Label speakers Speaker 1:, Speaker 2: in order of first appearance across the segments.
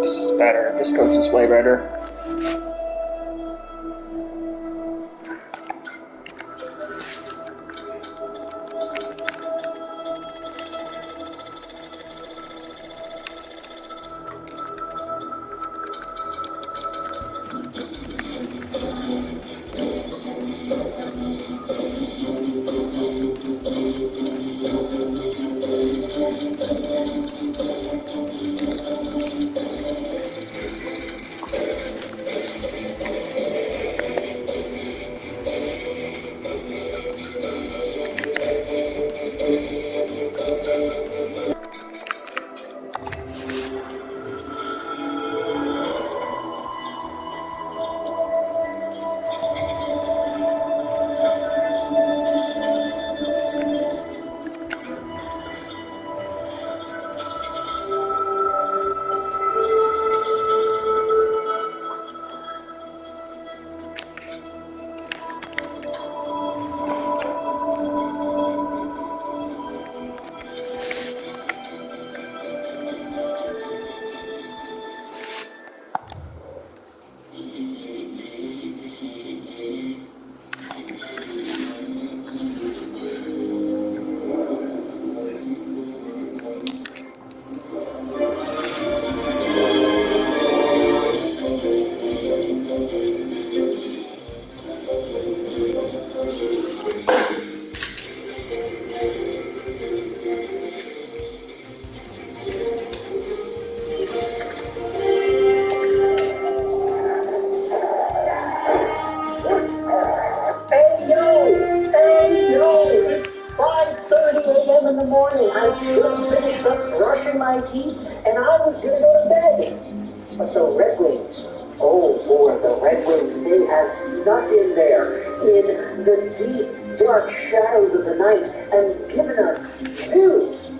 Speaker 1: Coast is better. This Coast is way better.
Speaker 2: Teeth, and I was going to go to bed. But the Red Wings, oh boy, the Red Wings, they have snuck in there in the deep, dark shadows of the night and given us news.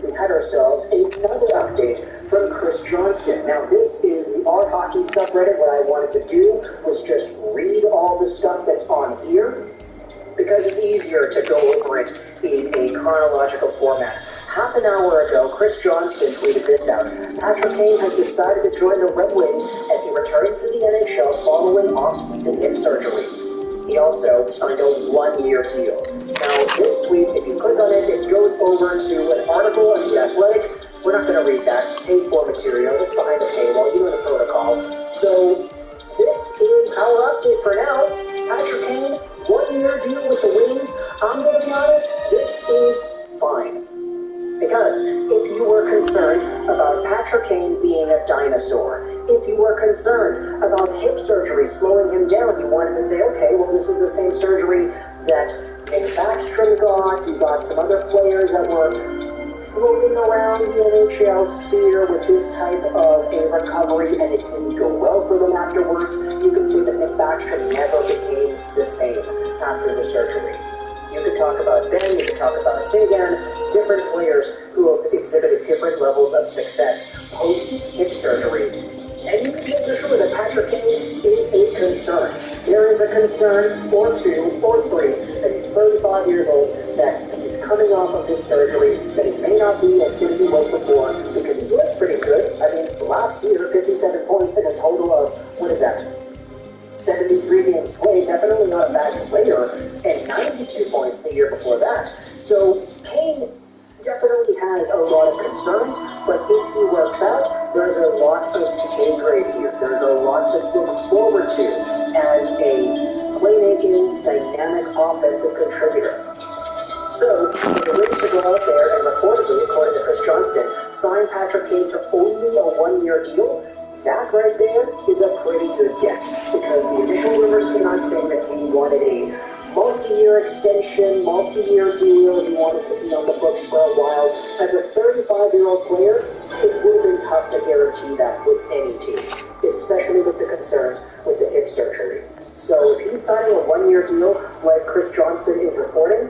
Speaker 2: We had ourselves another update from Chris Johnston. Now, this is the Our Hockey subreddit. What I wanted to do was just read all the stuff that's on here, because it's easier to go over it in a chronological format. Half an hour ago, Chris Johnston tweeted this out. Patrick Kane has decided to join the Red Wings as he returns to the NHL following off-season hip surgery. He also signed a one-year deal. Now, this tweet, if you click on it, it goes over to an article on The Athletic. We're not going to read that. Paid-for material. It's behind the paywall. You know the protocol. So, this is our update for now. Patrick Kane, one-year deal with the Wings. I'm going to be honest, this is fine. Because if you were concerned about Patrick Kane being a dinosaur, if you were concerned about hip surgery slowing him down, you wanted to say, okay, well, this is the same surgery that Nick Backstrom got. You got some other players that were floating around the NHL sphere with this type of a recovery, and it didn't go well for them afterwards. You could say that Nick Backstrom never became the same after the surgery. You could talk about Ben, you could talk about Sagan, different players who have exhibited different levels of success post-hip surgery. And you can say for sure that Patrick Kane is a concern. There is a concern, or two, or three, that he's 35 years old, that he's coming off of his surgery, that he may not be as good as he was before, because he was pretty good. I mean, last year, 57 points in a total of, 73 games played, definitely not a bad player, and 92 points the year before that. So Kane definitely has a lot of concerns, but if he works out, there's a lot of pay grade here. There's a lot to look forward to as a playmaking, dynamic offensive contributor. So, the Wings to go out there and reportedly, according to Chris Johnston, sign Patrick Kane to only a one-year deal. That right there is a pretty good get, because the initial rumors came out saying that he wanted a multi-year extension, multi-year deal. He wanted to be on the books for a while. As a 35-year-old player, it would have been tough to guarantee that with any team, especially with the concerns with the hip surgery. So if he's signing a one-year deal like Chris Johnston is reporting,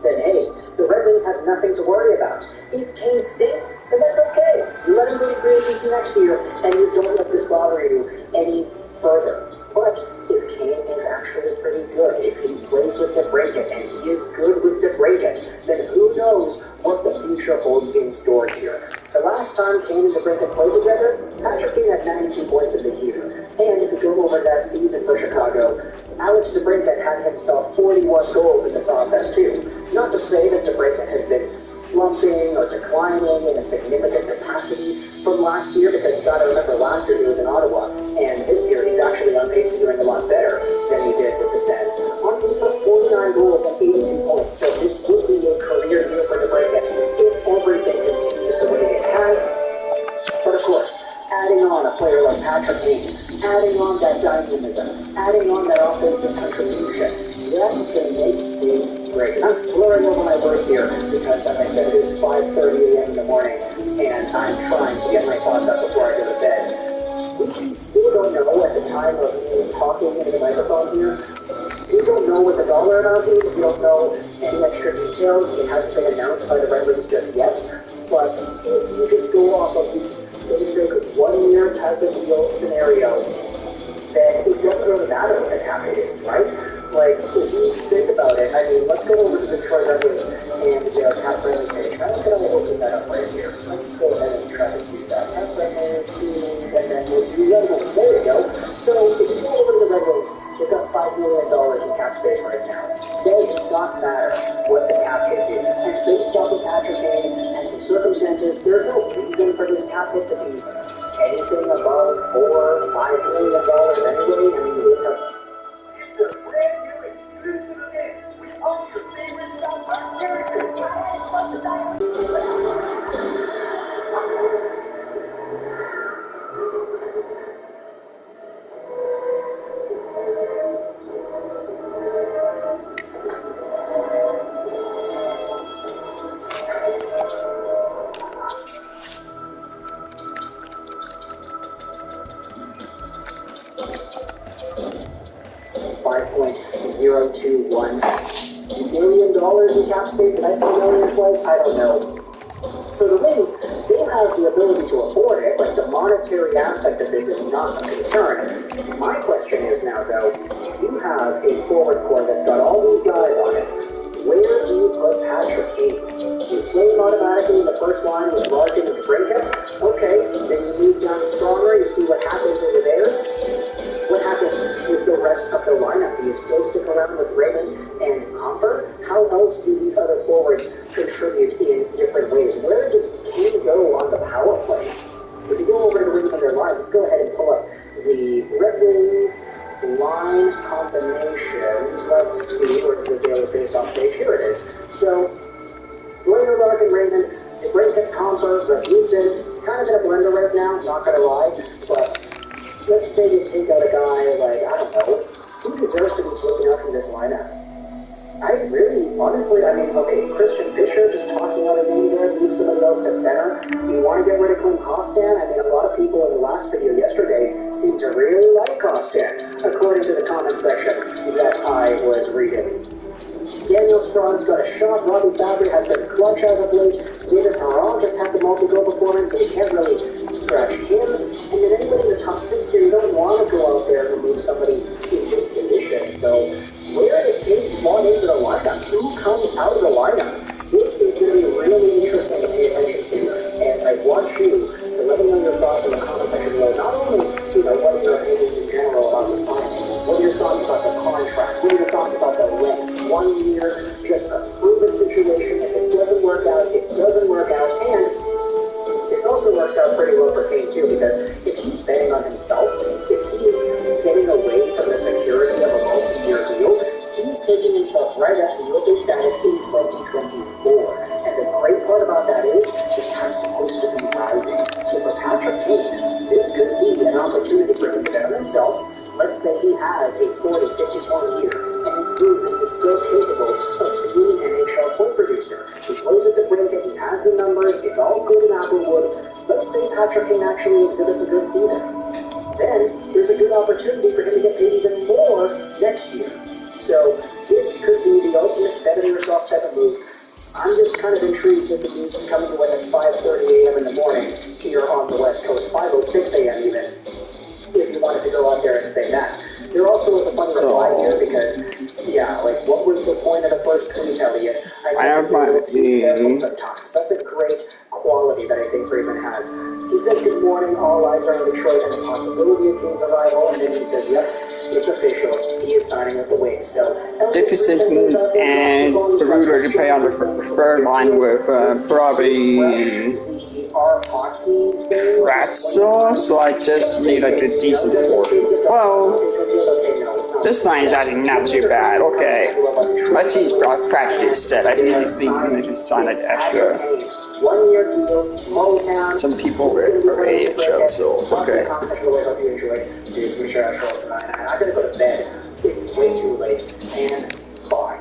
Speaker 2: then hey, the Red Wings have nothing to worry about. If Kane stinks, then that's okay. You let him go to free agency next year, and you don't let this bother you any further. But if Kane is actually pretty good. If he plays with DeBrincat, and he is good with DeBrincat, then who knows what the future holds in store here. The last time Kane and DeBrincat played together, Patrick Kane had 92 points in the year. And if you go over that season for Chicago, Alex DeBrincat had himself 41 goals in the process too. Not to say that DeBrincat has been slumping or declining in a significant capacity from last year, because you got to remember last year he was in Ottawa, and this year he's actually on pace to doing a lot better than he did with the Sens. On pace for 49 goals and 82 points, so this would be a career year for DeBrincat if everything continues the way it has. But of course, adding on a player like Patrick Kane, adding on that dynamism, adding on that offensive contribution, that's going to make things great. And I'm slurring over my words here because, as I said, it is 5:30 a.m. in the morning, and I'm trying to get my thoughts out before I go to bed. We still don't know at the time of me talking into the microphone here. We don't know what the dollar amount is. We don't know any extra details. It hasn't been announced by the Red Wings just yet. But if you just go off of the basic 1 year type of deal scenario, then it doesn't really matter what the cap hit is, right? Like, if you think about it, I mean, let's go over to the Detroit Red Wings and their cap friendly page. How can I open that up right here? Let's go ahead and try to do that. Cap friendly teams, and then we'll do Red Wings. There you go. So, if you go over to the Red Wings, they've got $5 million in cap space right now. It does not matter what the cap hit is. And based off of Patrick Kane and the circumstances, there's no reason for this cap hit to be anything above $4 or $5 million anyway. I mean, it's a brand new exclusive event with all your favorite South Park characters. 5.021 million in cap space. Did I say million twice? I don't know. So the Wings, they have the ability to afford it, but the monetary aspect of this is not a concern. My question is now, though, you have a forward core that's got all these guys on it. Where do you put Patrick Kane? Do you play him automatically in the first line with Larkin and DeBrincat? Okay, then you move down stronger, you see what happens over there. What happens with the rest of the lineup? Do you still stick around with Raymond and Comfort? How else do these other forwards contribute in different ways? Where does Kane go on the power play? If you go over to the Wings on their line, let's go ahead and pull up the Red Wings line combinations. Let's see, where's the daily face-off page? Here it is. So, Blair, Larkin, Raymond, DeBrincat, Comfort, Rasmussen, kind of in a blender right now, not gonna lie, but let's say you take out a guy like, I don't know, who deserves to be taken out from this lineup? I really, honestly, I mean, okay, Christian Fischer just tossing out a name there, move somebody else to center. You want to get rid of Klim Kostin? I mean, a lot of people in the last video yesterday seemed to really like Kostin, according to the comment section that I was reading. Daniel Sprong's got a shot. Robbie Fabry has been clutch as of late. David Perron just had the multi-goal performance, so you can't really scratch him. And then anybody in the top six here, you don't want to go out there and remove somebody in his position. So where does Kane slot into the lineup? Who comes out of the lineup? This is going to be really interesting to pay attention to. And I want you to let me know your thoughts in the comment section below. Not only, what are your opinions in general about the signing, what are your thoughts about the contract, what are your thoughts about the length? 1 year, just a proven situation. If it doesn't work out, it doesn't work out. And this also works out pretty well for Kane too, because if he's betting on himself, if he's getting away from the security of a multi-year deal, he's taking himself right up to UFA status in 2024. And the great part about that is the cap's supposed to be rising. So for Patrick Kane, this could be an opportunity for him to bet on himself. Let's say he has a 40, 50 point year, and he proves that he's still capable of being an NHL point producer. He plays with DeBrincat, he has the numbers, it's all good in Applewood. Let's say Patrick Kane actually exhibits a good season. Then, there's a good opportunity for him to get paid even more next year. So, this could be the ultimate bet on yourself type of move. I'm just kind of intrigued that the news is coming to us at 5:30 a.m. in the morning here on the West Coast, 5:06 a.m. even, if you wanted to go out there and say that. There also was a funny He says, good morning, all eyes are on Detroit and the possibility of King's arrival, and then he says, yep, it's official. He is signing with the Wings. So,
Speaker 1: Deficit and Peruta to play on the third line with probably Ratso, so I just need like a decent fourth. Well, this line is actually not too bad. Okay, my team's practically set. I just need to sign like extra.
Speaker 2: 1 year deal, small town.
Speaker 1: Some people were AHL, so okay.
Speaker 2: I gotta go to bed. It's way too late. And bye.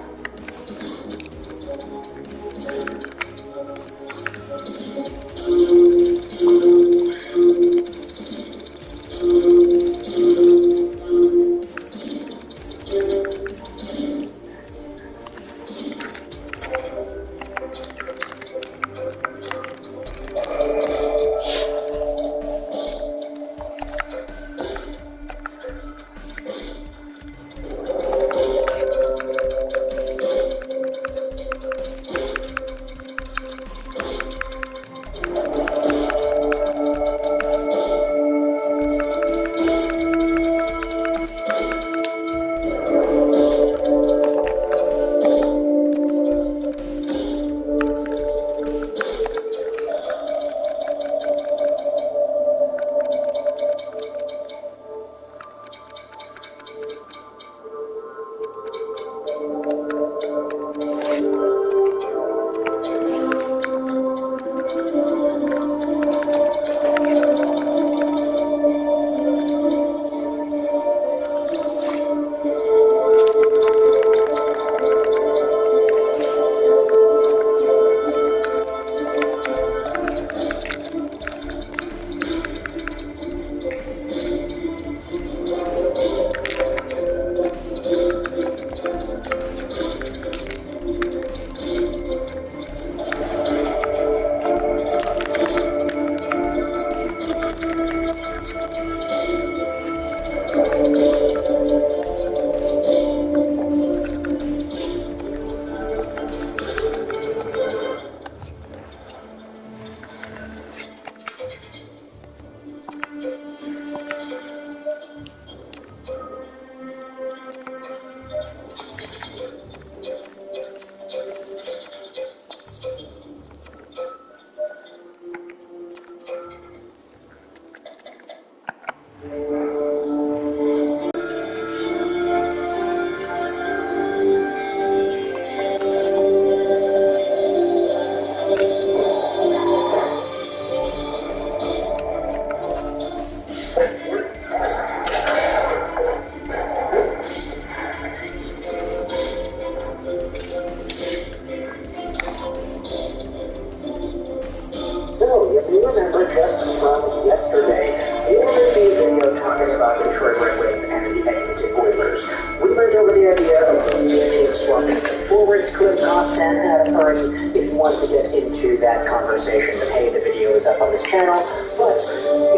Speaker 2: So, if you remember just from yesterday, we were in a video talking about Detroit Red Wings and the Edmonton Oilers. We went over the idea of those two teams swapping some forwards could cost 10 at a party. If you want to get into that conversation, then hey, the video is up on this channel. But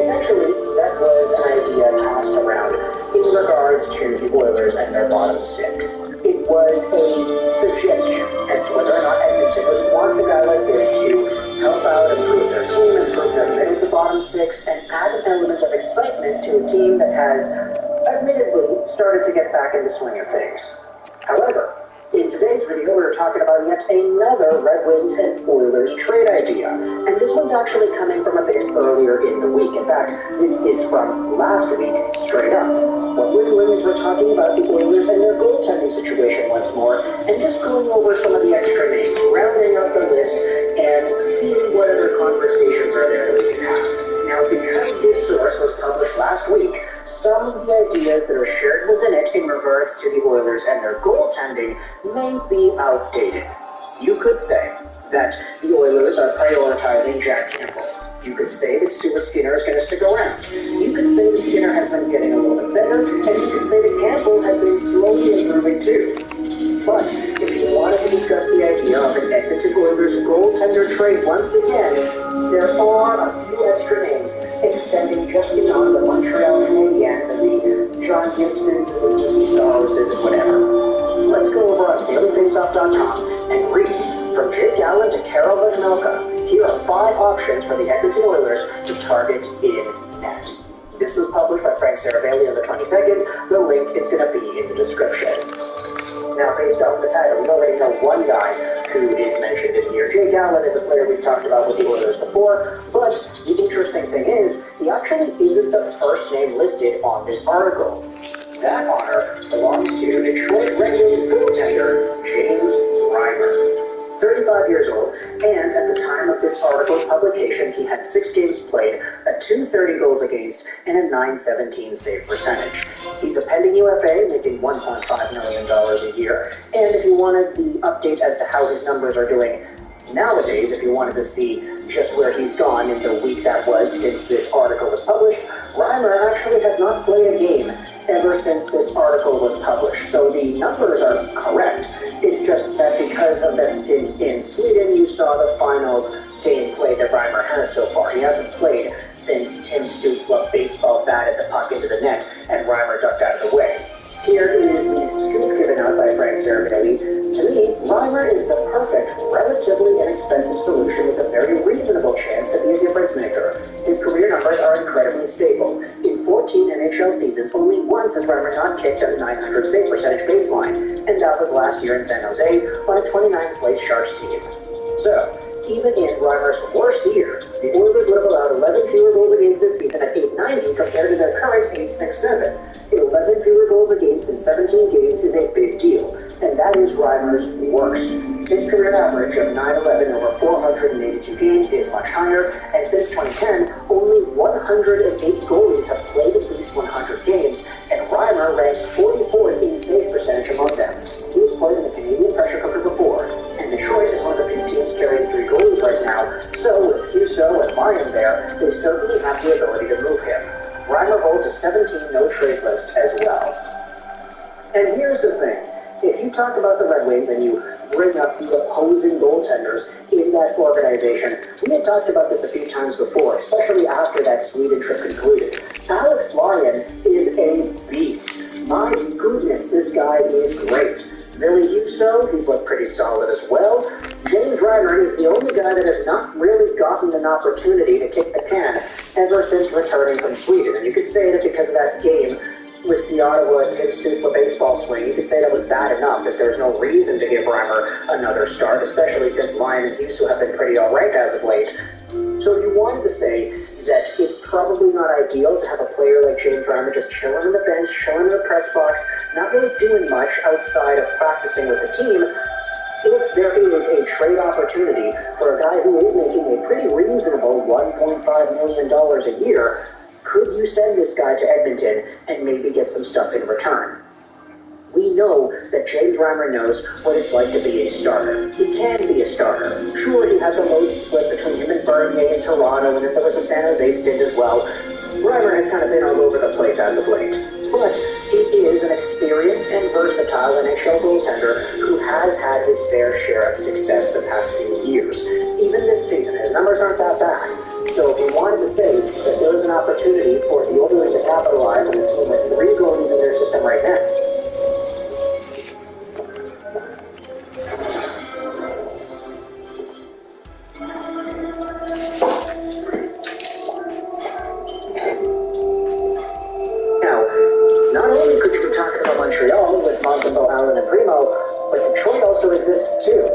Speaker 2: essentially, that was an idea tossed around in regards to the Oilers and their bottom six. It was a suggestion as to whether or not Edmonton would want a guy like this to help out, improve their team, improve their middle to bottom six, and add an element of excitement to a team that has, admittedly, started to get back in the swing of things. However, in today's video, we're talking about yet another Red Wings and Oilers trade idea. And this one's actually coming from a bit earlier in the week. In fact, this is from last week, straight up. What we're doing is we're talking about the Oilers and their goaltending situation once more, and just going over some of the extra names, rounding out the list, and seeing what other conversations are there that we can have. Now, because this source was published last week, some of the ideas that are shared within it in regards to the Oilers and their goaltending may be outdated. You could say that the Oilers are prioritizing Jack Campbell. You could say that Stuart Skinner is going to stick around. You could say that Skinner has been getting a little bit better, and you could say that Campbell has been slowly improving too. But if you wanted to discuss the idea of an Edmonton Oilers goaltender trade once again, there are a few extra names extending just beyond the Montreal Canadiens and the John Gibsons and the DC Soroses and whatever. Let's go over on dailyfaceoff.com and read from Jake Allen to Carol Vajmelka. Here are 5 options for the Edmonton Oilers to target in net. This was published by Frank Saravelli on the 22nd. The link is going to be in the description. Now, based off the title, we already know one guy who is mentioned in here. Jake Allen is a player we've talked about with the Oilers before, but the interesting thing is, he actually isn't the first name listed on this article. That honor belongs to Detroit Red Wings goaltender James Reimer. 35 years old, and at the time of this article's publication, he had 6 games played, a .230 goals against, and a .917 save percentage. He's a pending UFA, making $1.5 million a year, and if you wanted the update as to how his numbers are doing nowadays, if you wanted to see just where he's gone in the week that was since this article was published, Reimer actually has not played a game ever since this article was published. So the numbers are correct. It's just that because of that stint in Sweden, you saw the final game play that Reimer has so far. He hasn't played since Tim Stützle baseball batted the puck into the net and Reimer ducked out of the way. Here is the scoop given out by Frank Saravelli. To me, Reimer is the perfect, relatively inexpensive solution with a very reasonable chance to be a difference maker. His career numbers are incredibly stable. In 14 NHL seasons, only once has Reimer not kicked a .900 save percentage baseline, and that was last year in San Jose on a 29th place Sharks team. So, even in Reimer's worst year, the Oilers would have allowed 11 fewer goals against this season at .890 compared to their current .867. 11 fewer goals against in 17 games is a big deal, and that is Reimer's worst. His career average of .911 over 482 games is much higher, and since 2010, only 108 goalies have played at least 100 games, and Reimer ranks 44th in save percentage among them. He's played in the Canadian pressure cooker before, and Detroit is one of the few teams carrying 3 goalies right now, so with Husso and Lyon there, they certainly have the ability to move him. Reimer holds a 17 no-trade list as well. And here's the thing. If you talk about the Red Wings and you bring up the opposing goaltenders in that organization, we had talked about this a few times before, especially after that Sweden trip concluded. Alex Lyon is a beast. My goodness, this guy is great. Billy Husso, he's looked pretty solid as well. James Reimer is the only guy that has not really gotten an opportunity to kick the can ever since returning from Sweden. And you could say that because of that game with the Ottawa Tim Stützle baseball swing, you could say that was bad enough, that there's no reason to give Reimer another start, especially since Lyon and Husso have been pretty alright as of late. So if you wanted to say that it's probably not ideal to have a player like James Reimer just chilling on the bench, chilling in the press box, not really doing much outside of practicing with the team, if there is a trade opportunity for a guy who is making a pretty reasonable $1.5 million a year, could you send this guy to Edmonton and maybe get some stuff in return? We know that James Reimer knows what it's like to be a starter. He can be a starter. Sure, he had the load split between him and Bernier in Toronto, and then there was a San Jose stint as well. Reimer has kind of been all over the place as of late. But he is an experienced and versatile NHL goaltender who has had his fair share of success the past few years. Even this season, his numbers aren't that bad. So if we wanted to say that there was an opportunity for the Oilers to capitalize on a team with 3 goalies in their system right now, not only could you be talking about Montreal with Montembeault, Allen, and Primo, but Detroit also exists too.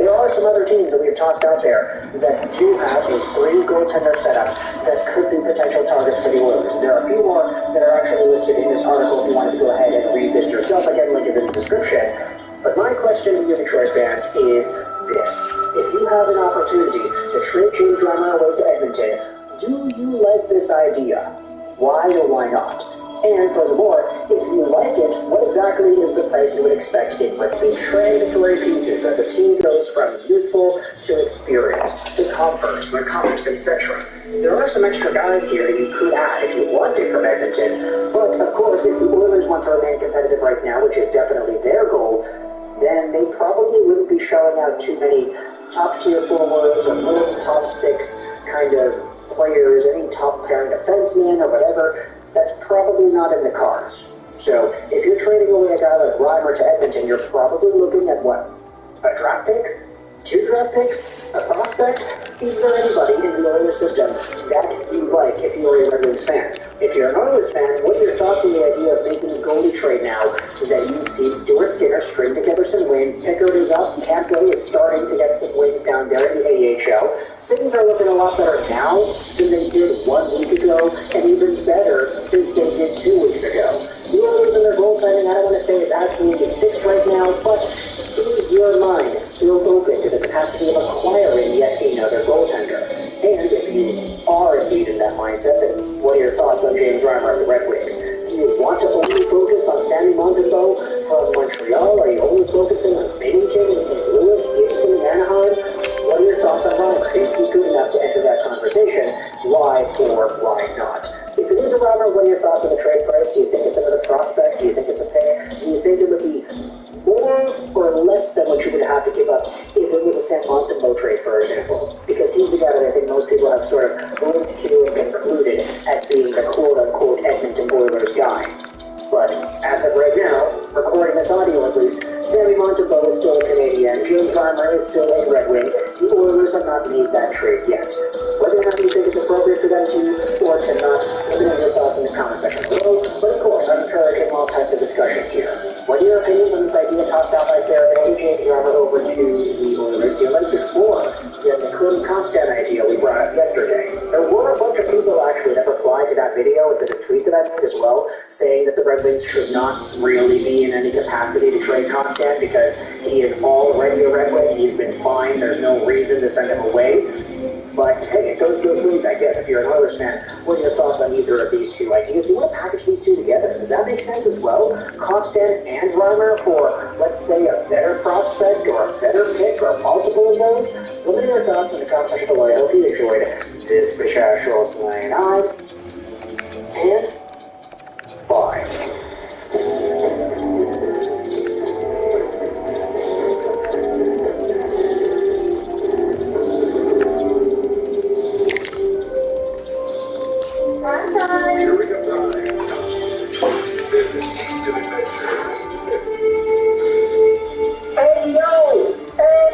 Speaker 2: There are some other teams that we've tossed out there that do have a 3-goaltender setup that could be potential targets for the Oilers. There are a few more that are actually listed in this article if you wanted to go ahead and read this yourself. Again, link is in the description. But my question to you Detroit fans is this. If you have an opportunity to trade James Reimer away to Edmonton, do you like this idea? Why or why not? And furthermore, if you like it, what exactly is the price you would expect in with the transitory pieces as the team goes from youthful to experienced, the comforts, the comps, etc. There are some extra guys here that you could add if you wanted from Edmonton, but of course, if the Oilers want to remain competitive right now, which is definitely their goal, then they probably wouldn't be shelling out too many top-tier forwards or middle top 6 kind of players, any top-pairing defensemen or whatever. That's probably not in the cards. So if you're trading away a guy like Reimer to Edmonton, you're probably looking at what? A draft pick? 2 draft picks? A prospect? Is there anybody in the Oilers system that you like if you're a Red Wings fan? If you're an Oilers fan, what are your thoughts on the idea of making a goalie trade now that you've seen Stuart Skinner string together some wins, Pickard is up, Campbell is starting to get some wins down there in the AHL. Things are looking a lot better now than they did 1 week ago, and even better since they did 2 weeks ago. The Oilers and their goaltending, I don't want to say it's absolutely fixed right now, but is your mind still open to the capacity of acquiring yet another goaltender? And if you are indeed in that mindset, then what are your thoughts on James Reimer of the Red Wings? Do you want to only focus on Sammy Montembeault from Montreal? Are you only focusing on Bennington in St. Louis, Gibson in Anaheim? What are your thoughts on Reimer? Is he good enough to enter that conversation? Why or why not? If it is a Reimer, what are your thoughts on the trade price? Do you think it's another prospect? Do you think it's a pick? Do you think it would be more or less than what you would have to give up if it was a Sam Montembeault trade, for example? Because he's the guy that I think most people have sort of linked to and concluded as being the quote-unquote Edmonton Oilers guy. But as of right now, recording this audio at least, Sammy Montembeault is still a Canadian, James Reimer is still a Red Wing. The Oilers have not made that trade yet. Whether or not you think it's appropriate for them to or to not, let me know your thoughts in the comment section below. But of course, I'm encouraging all types of discussion here. What are your opinions on this idea tossed out by Sarah and James Reimer over to the Oilers? Do you like this or the Cody Kostan idea we brought up yesterday? There were a bunch of people actually that replied to that video and to the tweet that I made as well, saying that the Red Wings should not really be in any capacity to trade Kostan because he is already a Red Wing. He's been fine. There's no reason to send him away. But hey, it goes both ways, I guess. If you're an Oilers fan, what are your thoughts on either of these two ideas? Do you want to package these two together? Does that make sense as well? Kostan and Reimer for, let's say, a better prospect or a better pick or multiple of those? Let me know your thoughts in the comment section below. I hope you enjoyed this Bishashul Slaying and bye.
Speaker 3: Here we go, This is Eastern Adventure.
Speaker 2: Hey, yo! Hey!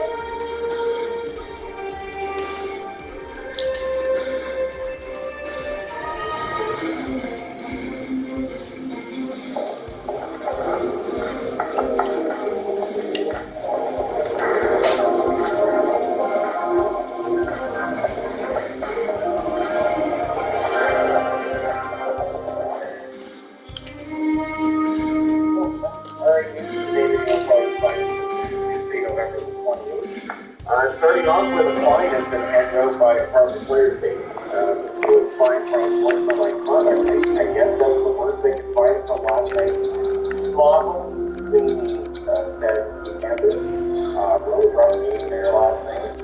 Speaker 3: Starting off with a fine has been handed out by Department of Players Day. The fine from one conduct. I guess that's the worst they could find from last night. Smozzle, the said campus. Really rough game there last night.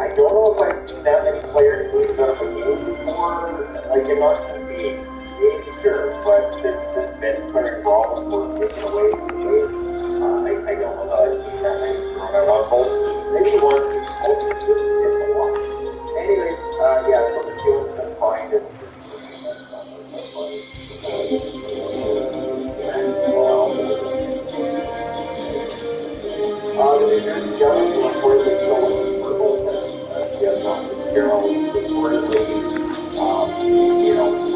Speaker 3: I don't know if I've seen that many players lose out of a game before. Like, it must be maybe sure, but since Ben's playing problems were taken away from the game, I don't know that I've seen that many thrown out on both teams. Maybe one team just hit the wall. Anyways, yeah, so the field's been fine. It's the New Jersey Devils were reportedly selling for goaltenders. Yes, Carroll reportedly,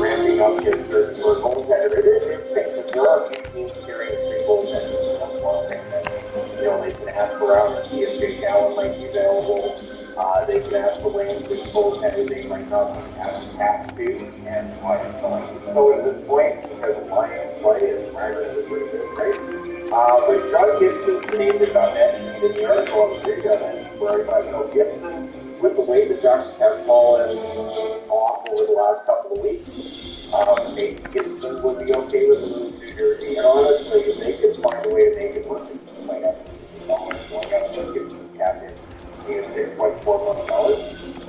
Speaker 3: ramping up his search for a goaltender. It is interesting because there are a few teams carrying 3 goaltenders. That's one thing that, they can ask around and see if Jake Allen might be available. They can ask for Wayne which goaltender they might not have tapped to, and why it's going so at this point, because Lions play is Reimer is pretty good, right? But John Gibson's name is not mentioned in the article on the video, where Gibson, with the way the Ducks have fallen off over the last couple of weeks, maybe Gibson would be okay with the move to New Jersey. And honestly, if they could find a way to make it work, they might have to Gibson's captain. $6.4 million.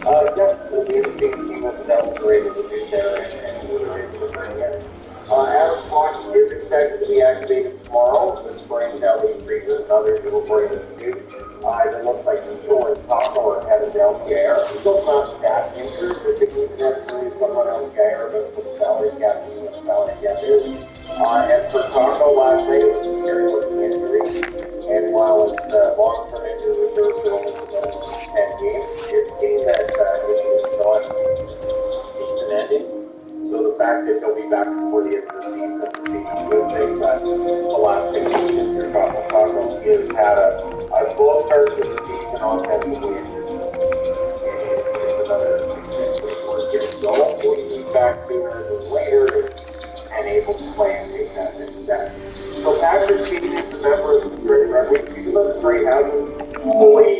Speaker 3: It'll be interesting to see what the Devils are able to do there and who they're able to bring in. Adam Swanson is expected to be activated tomorrow. The spring belly increases, others will bring this to. It looks like Yukon and Taco are headed down the air. Still not that injured. I think we can necessarily someone else there, but with the salary cap and what the salary cap is. And for Taco last night, it was a scary looking injury. And while it's long-term injury reserve for almost 10 back before the end of the season. The good thing that the last 6 seasons for Chicago, he has had a slow start to the season offensively. It's another getting going, getting back sooner than later, and able to play and take that next step. So Patrick Kane is a member of the Detroit Red Wings, even though Detroit hasn't fully